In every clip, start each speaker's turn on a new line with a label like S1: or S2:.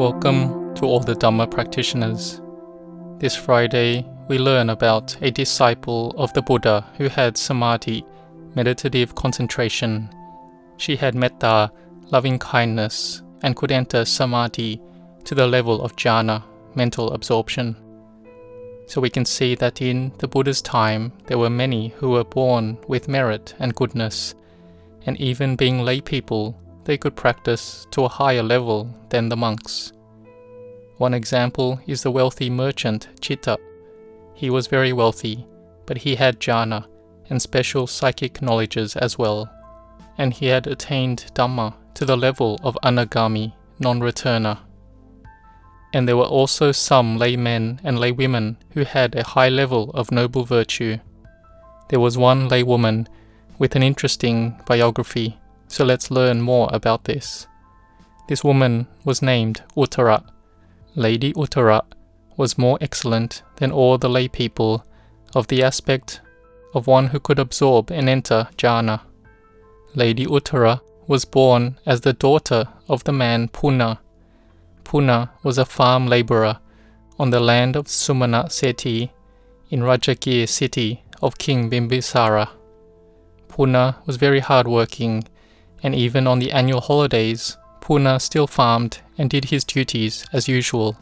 S1: Welcome to all the Dhamma practitioners. This Friday, we learn about a disciple of the Buddha who had samadhi, meditative concentration. She had metta, loving kindness, and could enter samadhi to the level of jhana, mental absorption. So we can see that in the Buddha's time, there were many who were born with merit and goodness, and even being lay people, they could practice to a higher level than the monks. One example is the wealthy merchant Chitta. He was very wealthy, but he had jhana and special psychic knowledges as well, and he had attained Dhamma to the level of anagami, non-returner. And there were also some laymen and laywomen who had a high level of noble virtue. There was one laywoman with an interesting biography, so let's learn more about this. This woman was named Uttara. Lady Uttara was more excellent than all the lay people of the aspect of one who could absorb and enter jhana. Lady Uttara was born as the daughter of the man Puna. Puna was a farm labourer on the land of Sumana Seti in Rajagir city of King Bimbisara. Puna was very hard-working, and even on the annual holidays, Puna still farmed and did his duties as usual.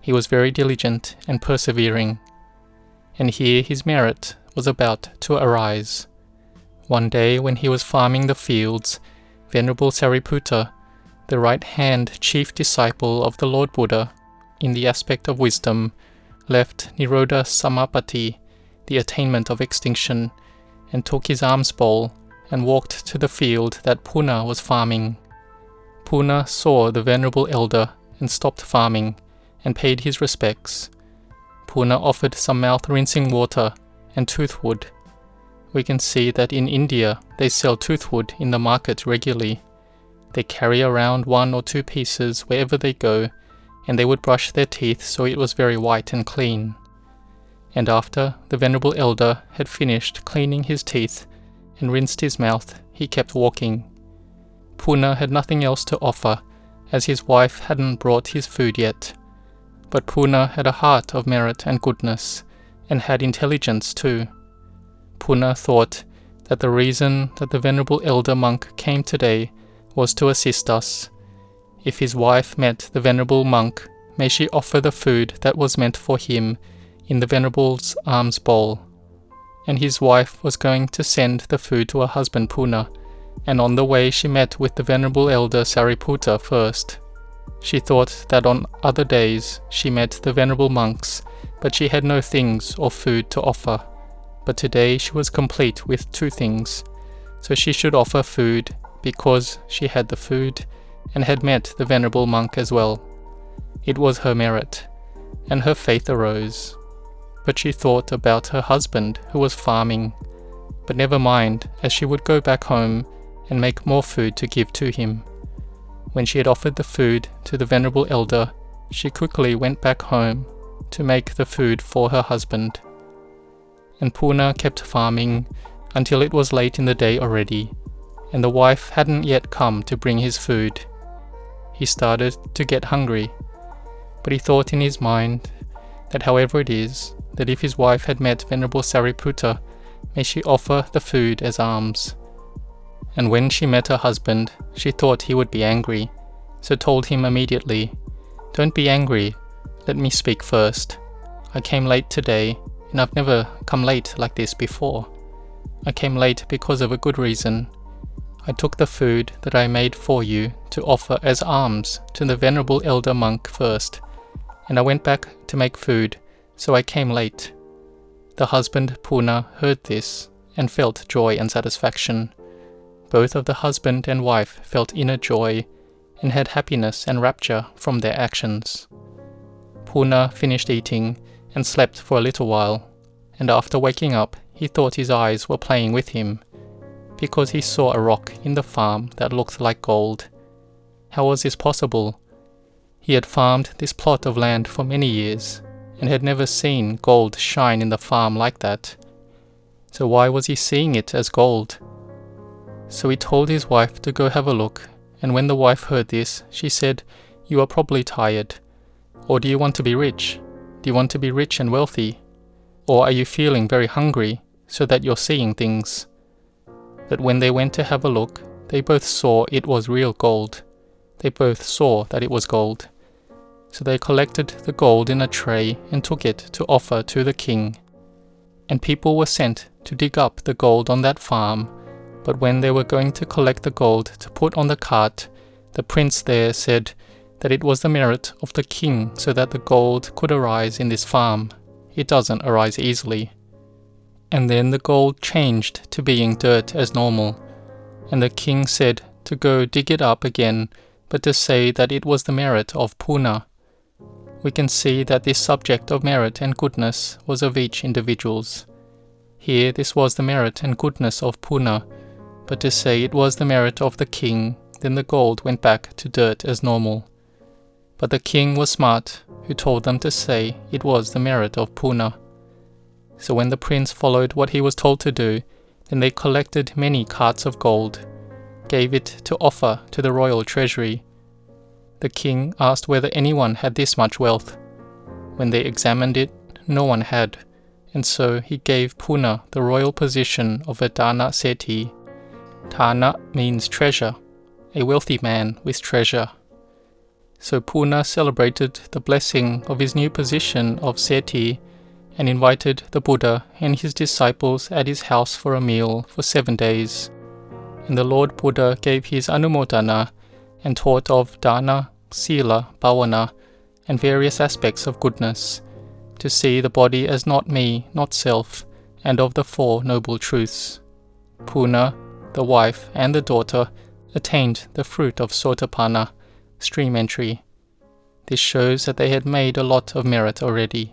S1: He was very diligent and persevering, and here his merit was about to arise. One day when he was farming the fields, Venerable Sariputta, the right-hand chief disciple of the Lord Buddha in the aspect of wisdom, left Nirodha Samapatti, the attainment of extinction, and took his alms bowl and walked to the field that Puna was farming. Puna saw the venerable elder and stopped farming and paid his respects. Puna offered some mouth-rinsing water and toothwood. We can see that in India they sell toothwood in the market regularly. They carry around 1 or 2 pieces wherever they go, and they would brush their teeth so it was very white and clean. And after the venerable elder had finished cleaning his teeth and rinsed his mouth, he kept walking. Puna had nothing else to offer, as his wife hadn't brought his food yet. But Puna had a heart of merit and goodness, and had intelligence too. Puna thought that the reason that the venerable elder monk came today was to assist us. If his wife met the venerable monk, may she offer the food that was meant for him in the venerable's alms bowl. And his wife was going to send the food to her husband Puna, and on the way she met with the venerable elder Sariputta first. She thought that on other days she met the venerable monks, but she had no things or food to offer. But today she was complete with 2 things, so she should offer food because she had the food and had met the venerable monk as well. It was her merit, and her faith arose. But she thought about her husband who was farming. But never mind, as she would go back home and make more food to give to him. When she had offered the food to the venerable elder, she quickly went back home to make the food for her husband. And Puna kept farming until it was late in the day already, and the wife hadn't yet come to bring his food. He started to get hungry, but he thought in his mind that however it is, that if his wife had met Venerable Sariputta, may she offer the food as alms. And when she met her husband, she thought he would be angry, so told him immediately, "Don't be angry, let me speak first. I came late today, and I've never come late like this before. I came late because of a good reason. I took the food that I made for you to offer as alms to the venerable elder monk first, and I went back to make food, so I came late." The husband Puna heard this and felt joy and satisfaction. Both of the husband and wife felt inner joy and had happiness and rapture from their actions. Puna finished eating and slept for a little while, and after waking up he thought his eyes were playing with him, because he saw a rock in the farm that looked like gold. How was this possible? He had farmed this plot of land for many years, and had never seen gold shine in the farm like that. So why was he seeing it as gold? So he told his wife to go have a look, and when the wife heard this, she said, You are probably tired. Or do you want to be rich? Do you want to be rich and wealthy? Or are you feeling very hungry so that you're seeing things? But when they went to have a look, they both saw it was real gold. They both saw that it was gold. So they collected the gold in a tray and took it to offer to the king. And people were sent to dig up the gold on that farm. But when they were going to collect the gold to put on the cart, the prince there said that it was the merit of the king so that the gold could arise in this farm. It doesn't arise easily. And then the gold changed to being dirt as normal. And the king said to go dig it up again, but to say that it was the merit of Puna. We can see that this subject of merit and goodness was of each individual's. Here this was the merit and goodness of Puna, but to say it was the merit of the king, then the gold went back to dirt as normal. But the king was smart, who told them to say it was the merit of Puna. So when the prince followed what he was told to do, then they collected many carts of gold, gave it to offer to the royal treasury. The king asked whether anyone had this much wealth. When they examined it, no one had, and so he gave Puna the royal position of a Dana Seti. Dana means treasure, a wealthy man with treasure. So Puna celebrated the blessing of his new position of Seti and invited the Buddha and his disciples at his house for a meal for 7 days. And the Lord Buddha gave his Anumodana and taught of Dana, Sila, Bhavana, and various aspects of goodness, to see the body as not me, not self, and of the 4 noble truths. Puna, the wife, and the daughter attained the fruit of Sotapanna, stream entry. This shows that they had made a lot of merit already.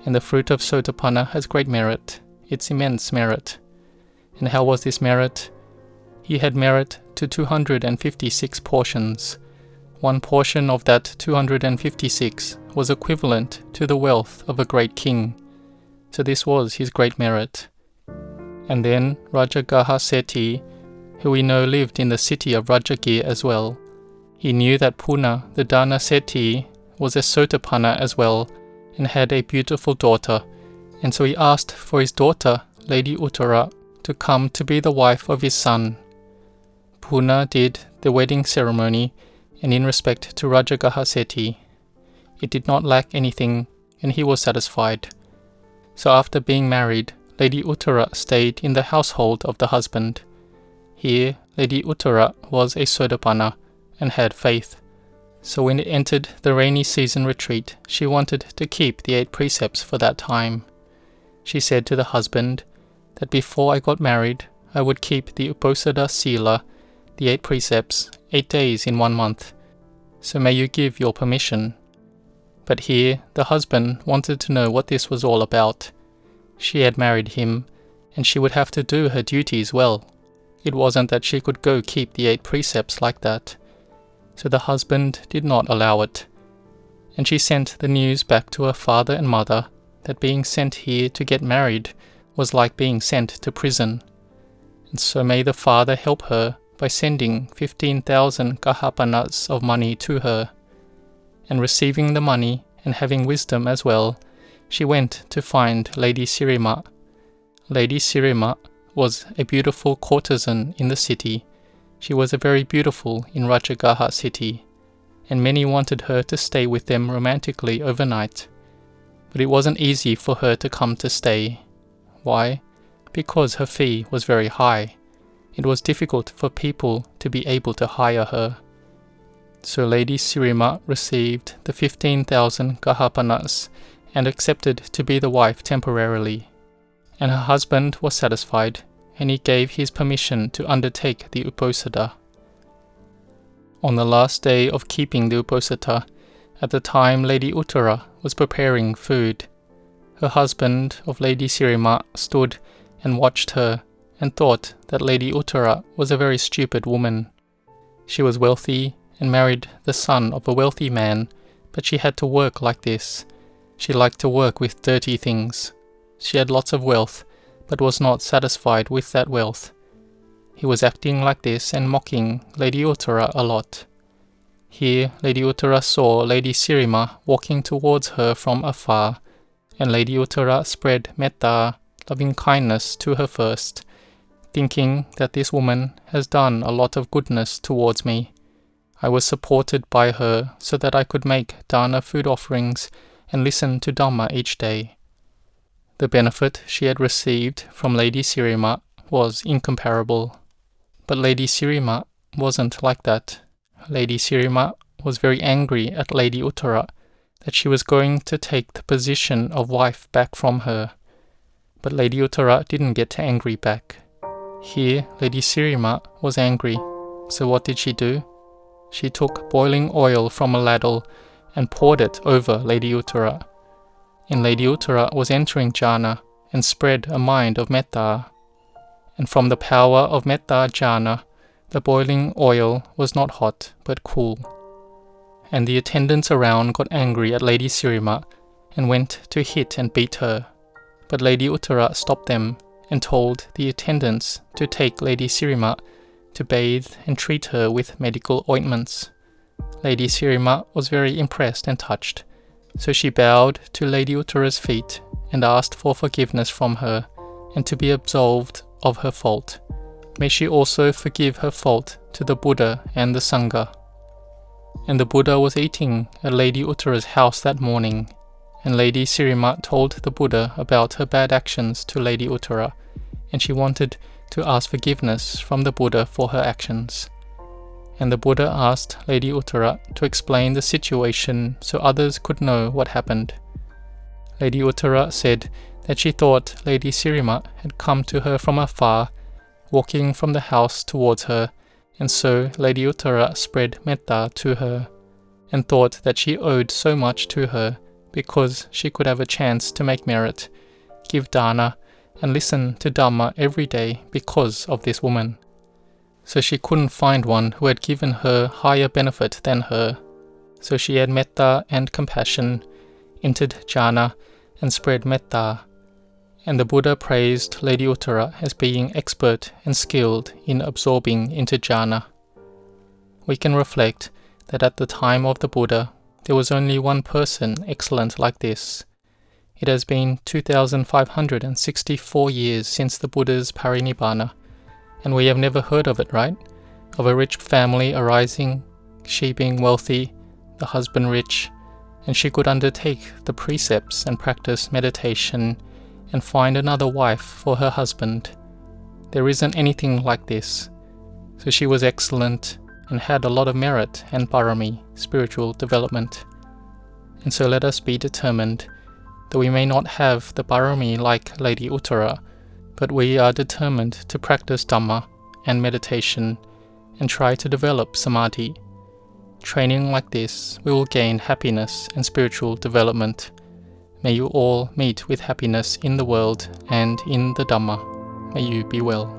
S1: And the fruit of Sotapanna has great merit, it's immense merit. And how was this merit? He had merit to 256 portions. One portion of that 256 was equivalent to the wealth of a great king. So this was his great merit. And then Rajagaha Seti, who we know lived in the city of Rajagir as well. He knew that Puna, the Dana Seti, was a Sotapanna as well, and had a beautiful daughter, and so he asked for his daughter, Lady Uttara, to come to be the wife of his son. Puna did the wedding ceremony, and in respect to Rajagaha Seti, it did not lack anything, and he was satisfied. So after being married, Lady Uttara stayed in the household of the husband. Here, Lady Uttara was a Sotapanna, and had faith. So when it entered the rainy season retreat, she wanted to keep the 8 precepts for that time. She said to the husband that before I got married, I would keep the Uposatha Sila, the 8 precepts, 8 days in 1 month. So may you give your permission. But here the husband wanted to know what this was all about. She had married him, and she would have to do her duties well. It wasn't that she could go keep the 8 precepts like that. So the husband did not allow it. And she sent the news back to her father and mother that being sent here to get married was like being sent to prison. And so may the father help her by sending 15,000 kahapanas of money to her. And receiving the money and having wisdom as well, she went to find Lady Sirima. Lady Sirima was a beautiful courtesan in the city. She was a very beautiful in Rajagaha city, and many wanted her to stay with them romantically overnight. But it wasn't easy for her to come to stay. Why? Because her fee was very high. It was difficult for people to be able to hire her. So Lady Sirima received the 15,000 kahapanas and accepted to be the wife temporarily. And her husband was satisfied, and he gave his permission to undertake the Uposatha. On the last day of keeping the Uposatha, at the time Lady Uttara was preparing food, her husband of Lady Sirima stood and watched her and thought that Lady Uttara was a very stupid woman. She was wealthy and married the son of a wealthy man, but she had to work like this. She liked to work with dirty things. She had lots of wealth, but was not satisfied with that wealth. He was acting like this and mocking Lady Uttara a lot. Here Lady Uttara saw Lady Sirima walking towards her from afar, and Lady Uttara spread metta, loving kindness, to her first, thinking that this woman has done a lot of goodness towards me. I was supported by her so that I could make dana food offerings and listen to Dhamma each day. The benefit she had received from Lady Sirima was incomparable. But Lady Sirima wasn't like that. Lady Sirima was very angry at Lady Uttara that she was going to take the position of wife back from her. But Lady Uttara didn't get angry back. Here Lady Sirima was angry, so what did she do? She took boiling oil from a ladle and poured it over Lady Uttara. And Lady Uttara was entering jhana and spread a mind of metta. And from the power of metta jhana, the boiling oil was not hot but cool. And the attendants around got angry at Lady Sirima and went to hit and beat her. But Lady Uttara stopped them and told the attendants to take Lady Sirima to bathe and treat her with medical ointments. Lady Sirima was very impressed and touched, so she bowed to Lady Uttara's feet and asked for forgiveness from her and to be absolved of her fault. May she also forgive her fault to the Buddha and the Sangha. And the Buddha was eating at Lady Uttara's house that morning, and Lady Sirima told the Buddha about her bad actions to Lady Uttara, and she wanted to ask forgiveness from the Buddha for her actions. And the Buddha asked Lady Uttara to explain the situation so others could know what happened. Lady Uttara said that she thought Lady Sirima had come to her from afar, walking from the house towards her, and so Lady Uttara spread metta to her, and thought that she owed so much to her because she could have a chance to make merit, give dana, and listen to Dhamma every day because of this woman. So she couldn't find one who had given her higher benefit than her. So she had metta and compassion, entered jhana, and spread metta. And the Buddha praised Lady Uttara as being expert and skilled in absorbing into jhana. We can reflect that at the time of the Buddha, there was only one person excellent like this. It has been 2,564 years since the Buddha's parinibbana, and we have never heard of it, right? Of a rich family arising, she being wealthy, the husband rich, and she could undertake the precepts and practice meditation and find another wife for her husband. There isn't anything like this. So she was excellent and had a lot of merit and parami, spiritual development. And so let us be determined that we may not have the parami like Lady Uttara, but we are determined to practice Dhamma and meditation and try to develop samadhi. Training like this, we will gain happiness and spiritual development. May you all meet with happiness in the world and in the Dhamma. May you be well.